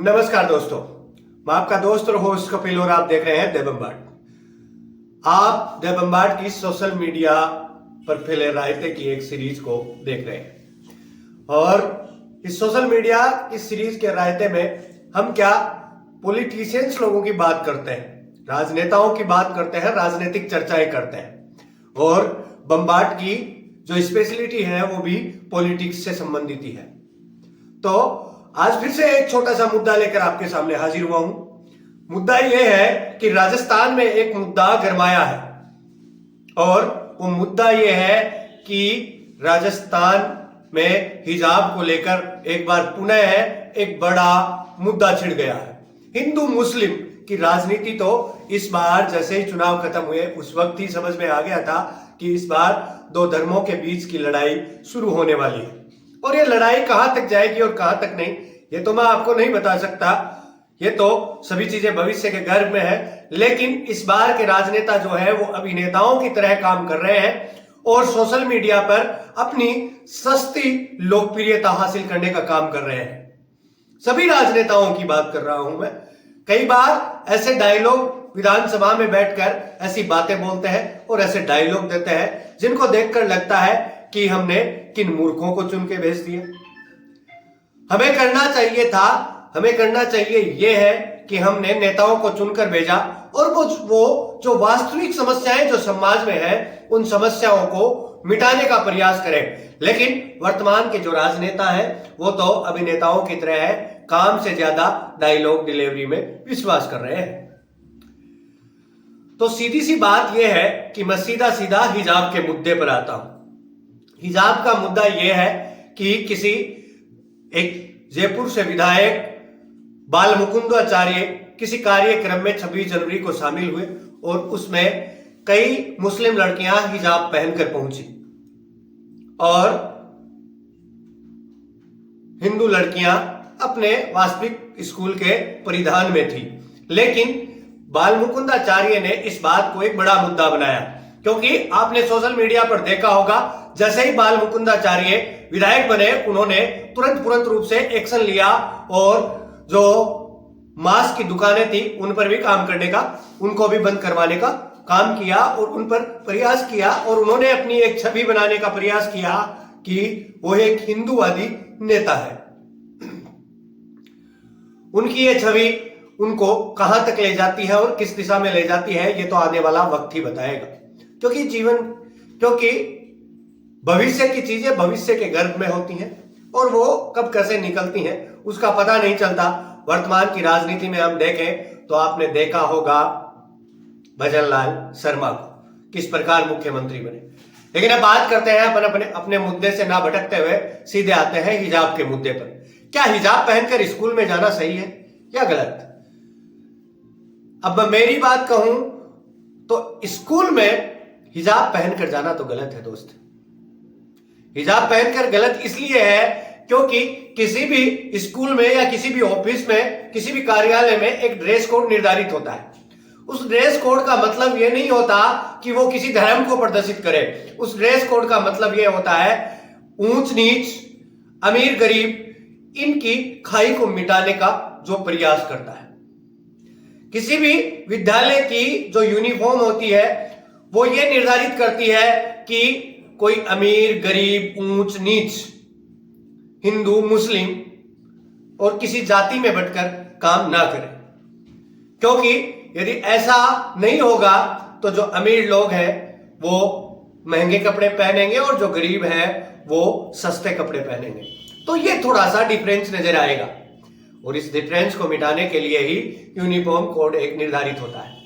नमस्कार दोस्तों, मैं आपका दोस्त और होस्ट कपिल और आप देख रहे हैं देबम्बाट। आप देबम्बाट की सोशल मीडिया पर फैले रायते की एक सीरीज को देख रहे हैं और इस सोशल मीडिया इस सीरीज के रायते में हम क्या पॉलिटिशियंस लोगों की बात करते हैं, राजनेताओं की बात करते हैं, राजनीतिक चर्चाएं करते हैं और बम्बाट की जो स्पेशलिटी है वो भी पॉलिटिक्स से संबंधित ही है। तो आज फिर से एक छोटा सा मुद्दा लेकर आपके सामने हाजिर हुआ हूं। मुद्दा यह है कि राजस्थान में एक मुद्दा गरमाया है और वो मुद्दा यह है कि राजस्थान में हिजाब को लेकर एक बार पुनः एक बड़ा मुद्दा छिड़ गया है। हिंदू मुस्लिम की राजनीति तो इस बार जैसे ही चुनाव खत्म हुए उस वक्त ही समझ में आ गया था कि इस बार दो धर्मों के बीच की लड़ाई शुरू होने वाली है और ये लड़ाई कहां तक जाएगी और कहां तक नहीं, ये तो मैं आपको नहीं बता सकता। ये तो सभी चीजें भविष्य के गर्भ में है, लेकिन इस बार के राजनेता जो है वो अभिनेताओं की तरह काम कर रहे हैं और सोशल मीडिया पर अपनी सस्ती लोकप्रियता हासिल करने का काम कर रहे हैं। सभी राजनेताओं की बात कर रहा हूं मैं। कई बार ऐसे डायलॉग विधानसभा में बैठकर ऐसी बातें बोलते हैं और ऐसे डायलॉग देते हैं जिनको देखकर लगता है कि हमने किन मूर्खों को चुन के भेज दिया। हमें करना चाहिए यह है कि हमने नेताओं को चुनकर भेजा और वो जो वास्तविक समस्याएं जो समाज में है उन समस्याओं को मिटाने का प्रयास करें। लेकिन वर्तमान के जो राजनेता है वो तो अभिनेताओं की तरह है, काम से ज्यादा डायलॉग डिलीवरी में विश्वास कर रहे हैं। तो सीधी सी बात यह है कि मैं सीधा हिजाब के मुद्दे पर आता हूं। हिजाब का मुद्दा यह है कि किसी एक जयपुर से विधायक बाल मुकुंदाचार्य किसी कार्यक्रम में 26 जनवरी को शामिल हुए और उसमें कई मुस्लिम लड़कियां हिजाब पहनकर पहुंची और हिंदू लड़कियां अपने वास्तविक स्कूल के परिधान में थी। लेकिन बाल मुकुंदाचार्य ने इस बात को एक बड़ा मुद्दा बनाया, क्योंकि आपने सोशल मीडिया पर देखा होगा जैसे ही बाल मुकुंदाचार्य विधायक बने उन्होंने तुरंत रूप से एक्शन लिया और जो मास्क की दुकानें थी उन पर भी काम करने का, उनको भी बंद करवाने का काम किया और उन पर प्रयास किया और उन्होंने अपनी एक छवि बनाने का प्रयास किया कि वो एक हिंदूवादी नेता है। उनकी ये छवि उनको कहां तक ले जाती है और किस दिशा में ले जाती है ये तो आने वाला वक्त ही बताएगा, क्योंकि भविष्य की चीजें भविष्य के गर्भ में होती हैं और वो कब कैसे निकलती हैं उसका पता नहीं चलता। वर्तमान की राजनीति में हम देखें तो आपने देखा होगा भजन लाल शर्मा को किस प्रकार मुख्यमंत्री बने। लेकिन अब बात करते हैं अपन अपने मुद्दे से ना भटकते हुए सीधे आते हैं हिजाब के मुद्दे पर। क्या हिजाब पहनकर स्कूल में जाना सही है या गलत? अब मैं मेरी बात कहूं तो स्कूल में हिजाब पहनकर जाना तो गलत है दोस्त। हिजाब पहनकर गलत इसलिए है क्योंकि किसी भी स्कूल में या किसी भी ऑफिस में किसी भी कार्यालय में एक ड्रेस कोड निर्धारित होता है। उस ड्रेस कोड का मतलब यह नहीं होता कि वो किसी धर्म को प्रदर्शित करे। उस ड्रेस कोड का मतलब यह होता है ऊंच नीच, अमीर गरीब इनकी खाई को मिटाने का जो प्रयास करता है। किसी भी विद्यालय की जो यूनिफॉर्म होती है वो ये निर्धारित करती है कि कोई अमीर गरीब ऊंच नीच, हिंदू मुस्लिम और किसी जाति में बंटकर काम ना करे, क्योंकि यदि ऐसा नहीं होगा तो जो अमीर लोग हैं वो महंगे कपड़े पहनेंगे और जो गरीब हैं वो सस्ते कपड़े पहनेंगे। तो ये थोड़ा सा डिफरेंस नजर आएगा और इस डिफरेंस को मिटाने के लिए ही यूनिफॉर्म कोड एक निर्धारित होता है।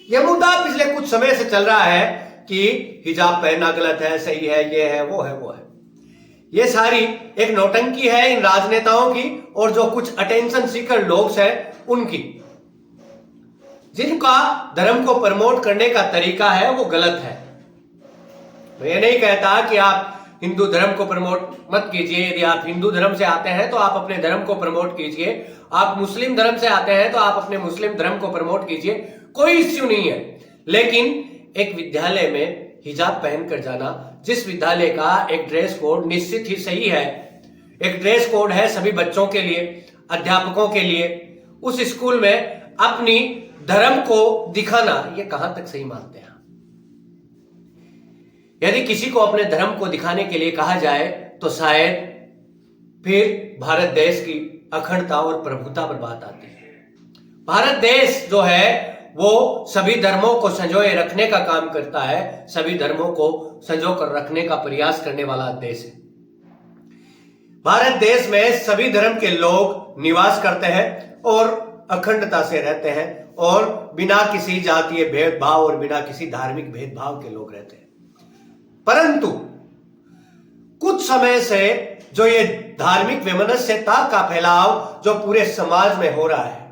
यह मुद्दा पिछले कुछ समय से चल रहा है कि हिजाब पहनना गलत है, सही है, ये है, वो है, वो है। ये सारी एक नौटंकी है इन राजनेताओं की और जो कुछ अटेंशन सीकर लोग हैं उनकी, जिनका धर्म को प्रमोट करने का तरीका है वो गलत है। मैं ये नहीं कहता कि आप हिंदू धर्म को प्रमोट मत कीजिए। यदि आप हिंदू धर्म से आते हैं तो आप अपने धर्म को प्रमोट कीजिए, आप मुस्लिम धर्म से आते हैं तो आप अपने मुस्लिम धर्म को प्रमोट कीजिए, कोई इश्यू नहीं है। लेकिन एक विद्यालय में हिजाब पहनकर जाना, जिस विद्यालय का एक ड्रेस कोड निश्चित ही सही है, एक ड्रेस कोड है सभी बच्चों के लिए, अध्यापकों के लिए उस स्कूल में अपनी धर्म को दिखाना, ये कहां तक सही मानते हैं? यदि किसी को अपने धर्म को दिखाने के लिए कहा जाए तो शायद फिर भारत देश की अखंडता और प्रभुता पर बात आती है। भारत देश जो है वो सभी धर्मों को संजोए रखने का काम करता है, सभी धर्मों को संजो कर रखने का प्रयास करने वाला देश है। भारत देश में सभी धर्म के लोग निवास करते हैं और अखंडता से रहते हैं और बिना किसी जातीय भेदभाव और बिना किसी धार्मिक भेदभाव के लोग रहते हैं। परंतु कुछ समय से जो ये धार्मिक वैमनस्यता का फैलाव जो पूरे समाज में हो रहा है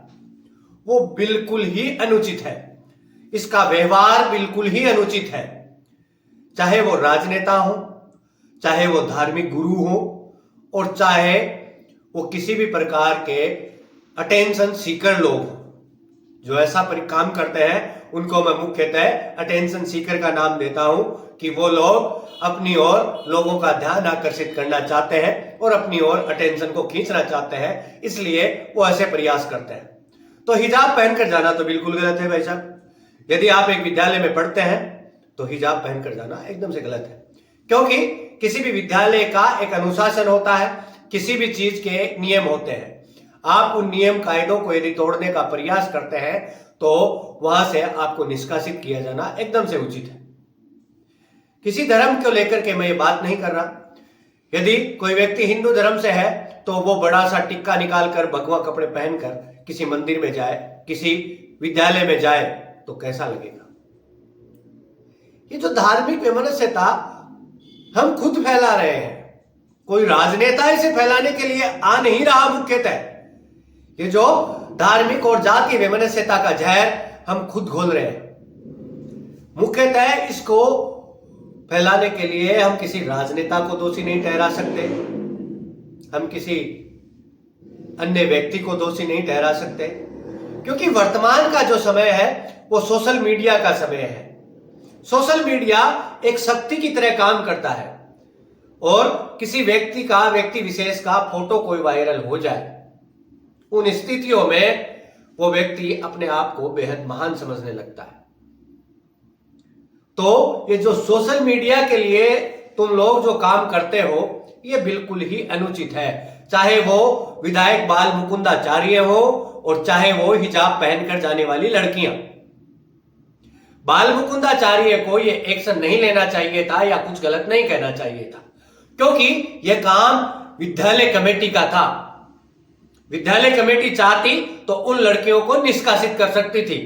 वो बिल्कुल ही अनुचित है। इसका व्यवहार बिल्कुल ही अनुचित है, चाहे वो राजनेता हो, चाहे वो धार्मिक गुरु हो और चाहे वो किसी भी प्रकार के अटेंशन सीकर लोग हो। जो ऐसा काम करते हैं उनको मैं मुख्यतः अटेंशन सीकर का नाम देता हूं कि वो लोग अपनी ओर लोगों का ध्यान आकर्षित करना चाहते हैं और अपनी ओर अटेंशन को खींचना चाहते हैं, इसलिए वो ऐसे प्रयास करते हैं। तो हिजाब पहनकर जाना तो बिल्कुल गलत है भाई साहब। यदि आप एक विद्यालय में पढ़ते हैं तो हिजाब पहनकर जाना एकदम से गलत है, क्योंकि किसी भी विद्यालय का एक अनुशासन होता है, किसी भी चीज के नियम होते हैं। आप उन नियम कायदों को यदि तोड़ने का प्रयास करते हैं तो वहां से आपको निष्कासित किया जाना एकदम से उचित है। किसी धर्म को लेकर के मैं ये बात नहीं कर रहा। यदि कोई व्यक्ति हिंदू धर्म से है तो वो बड़ा सा टिक्का निकालकर भगवा कपड़े पहनकर किसी मंदिर में जाए, किसी विद्यालय में जाए तो कैसा लगेगा? ये जो धार्मिक वैमनस्यता हम खुद फैला रहे हैं, कोई राजनेता इसे फैलाने के लिए आ नहीं रहा। मुख्यतः ये जो धार्मिक और जातीय वैमनस्यता का जहर हम खुद घोल रहे हैं। मुख्यतः इसको फैलाने के लिए हम किसी राजनेता को दोषी नहीं ठहरा सकते, हम किसी अन्य व्यक्ति को दोषी नहीं ठहरा सकते, क्योंकि वर्तमान का जो समय है वो सोशल मीडिया का समय है। सोशल मीडिया एक शक्ति की तरह काम करता है और किसी व्यक्ति विशेष का फोटो कोई वायरल हो जाए, उन स्थितियों में वो व्यक्ति अपने आप को बेहद महान समझने लगता है। तो ये जो सोशल मीडिया के लिए तुम लोग जो काम करते हो ये बिल्कुल ही अनुचित है, चाहे वो विधायक बाल मुकुंदाचार्य हो और चाहे वो हिजाब पहनकर जाने वाली लड़कियां। बाल मुकुंदाचार्य को ये एक्शन नहीं लेना चाहिए था या कुछ गलत नहीं कहना चाहिए था, क्योंकि यह काम विद्यालय कमेटी का था। विद्यालय कमेटी चाहती तो उन लड़कियों को निष्कासित कर सकती थी,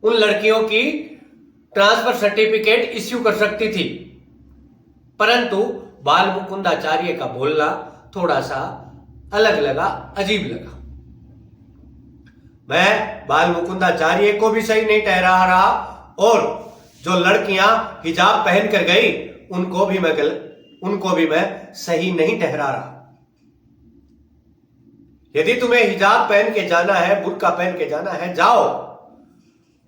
उन लड़कियों की ट्रांसफर सर्टिफिकेट इश्यू कर सकती थी, परंतु बाल मुकुंदाचार्य का बोलना थोड़ा सा अलग लगा, अजीब लगा। मैं बाल मुकुंदाचार्य को भी सही नहीं ठहरा रहा और जो लड़कियां हिजाब पहन कर गई उनको भी मैं सही नहीं ठहरा रहा। यदि तुम्हें हिजाब पहन के जाना है, बुर्का पहन के जाना है, जाओ।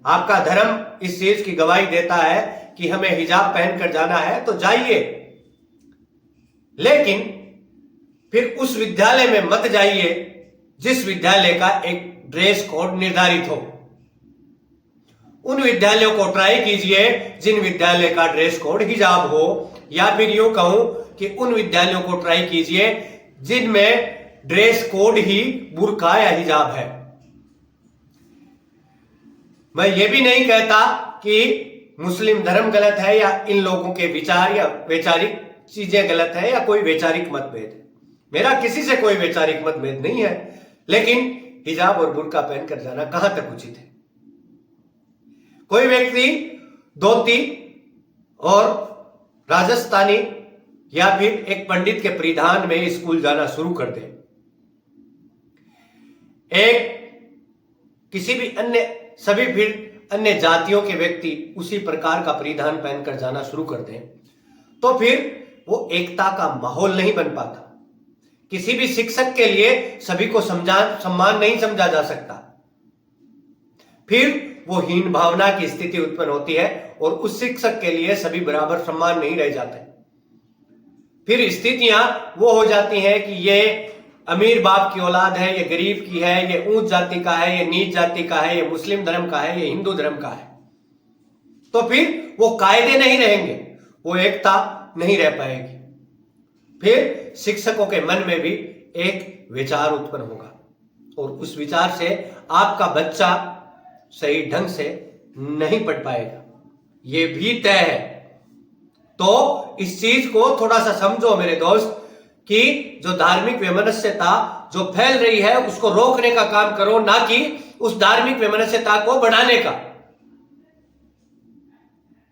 आपका धर्म इस चीज की गवाही देता है कि हमें हिजाब पहनकर जाना है तो जाइए, लेकिन फिर उस विद्यालय में मत जाइए जिस विद्यालय का एक ड्रेस कोड निर्धारित हो। उन विद्यालयों को ट्राई कीजिए जिन विद्यालय का ड्रेस कोड हिजाब हो, या फिर यूं कहूं कि उन विद्यालयों को ट्राई कीजिए जिनमें ड्रेस कोड ही बुर्का या हिजाब है। मैं ये भी नहीं कहता कि मुस्लिम धर्म गलत है या इन लोगों के विचार या वैचारिक चीजें गलत है या कोई वैचारिक मतभेद है। मेरा किसी से कोई वैचारिक मतभेद नहीं है, लेकिन हिजाब और बुर्का पहनकर जाना कहां तक उचित है? कोई व्यक्ति धोती और राजस्थानी या फिर एक पंडित के परिधान में स्कूल जाना शुरू कर दे, एक किसी भी सभी फिर अन्य जातियों के व्यक्ति उसी प्रकार का परिधान पहनकर जाना शुरू कर दें, तो फिर वो एकता का माहौल नहीं बन पाता। किसी भी शिक्षक के लिए सभी को सम्मान नहीं समझा जा सकता, फिर वो हीन भावना की स्थिति उत्पन्न होती है और उस शिक्षक के लिए सभी बराबर सम्मान नहीं रह जाते। फिर स्थितियां वो हो जाती हैं कि ये अमीर बाप की औलाद है, ये गरीब की है, ये ऊंच जाति का है, ये नीच जाति का है, ये मुस्लिम धर्म का है, ये हिंदू धर्म का है, तो फिर वो कायदे नहीं रहेंगे, वो एकता नहीं रह पाएगी। फिर शिक्षकों के मन में भी एक विचार उत्पन्न होगा और उस विचार से आपका बच्चा सही ढंग से नहीं पढ़ पाएगा, ये भी तय है। तो इस चीज को थोड़ा सा समझो मेरे दोस्त कि जो धार्मिक वैमनस्यता जो फैल रही है उसको रोकने का काम करो, ना कि उस धार्मिक वैमनस्यता को बढ़ाने का।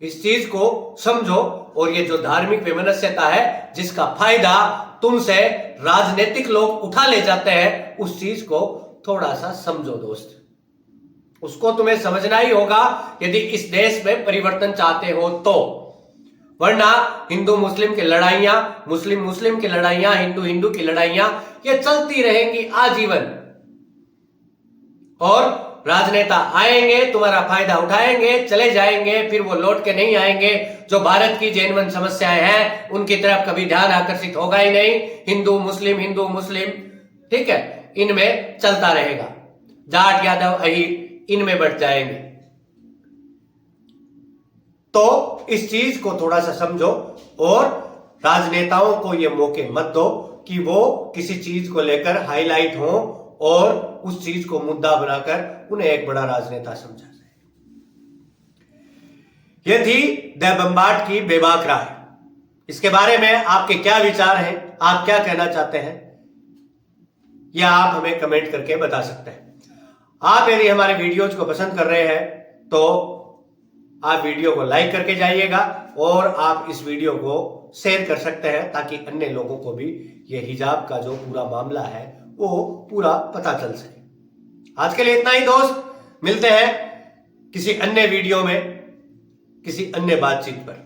इस चीज को समझो और ये जो धार्मिक वैमनस्यता है जिसका फायदा तुमसे राजनीतिक लोग उठा ले जाते हैं, उस चीज को थोड़ा सा समझो दोस्त। उसको तुम्हें समझना ही होगा यदि इस देश में परिवर्तन चाहते हो तो, वरना हिंदू मुस्लिम की लड़ाइयां, मुस्लिम मुस्लिम की लड़ाइयां, हिंदू हिंदू की लड़ाइयां ये चलती रहेंगी आजीवन। और राजनेता आएंगे, तुम्हारा फायदा उठाएंगे, चले जाएंगे, फिर वो लौट के नहीं आएंगे। जो भारत की जेन्युइन समस्याएं हैं उनकी तरफ कभी ध्यान आकर्षित होगा ही नहीं। हिंदू मुस्लिम, ठीक है, इनमें चलता रहेगा। जाट यादव अहीर इनमें बढ़ जाएंगे। तो इस चीज को थोड़ा सा समझो और राजनेताओं को ये मौके मत दो कि वो किसी चीज को लेकर हाईलाइट हो और उस चीज को मुद्दा बनाकर उन्हें एक बड़ा राजनेता समझा जाए। यह थी द बम्बार्ड की बेबाक राय। इसके बारे में आपके क्या विचार हैं, आप क्या कहना चाहते हैं, यह आप हमें कमेंट करके बता सकते हैं। आप यदि हमारे वीडियोज को पसंद कर रहे हैं तो आप वीडियो को लाइक करके जाइएगा और आप इस वीडियो को शेयर कर सकते हैं ताकि अन्य लोगों को भी यह हिजाब का जो पूरा मामला है वो पूरा पता चल सके। आज के लिए इतना ही दोस्त, मिलते हैं किसी अन्य वीडियो में किसी अन्य बातचीत पर।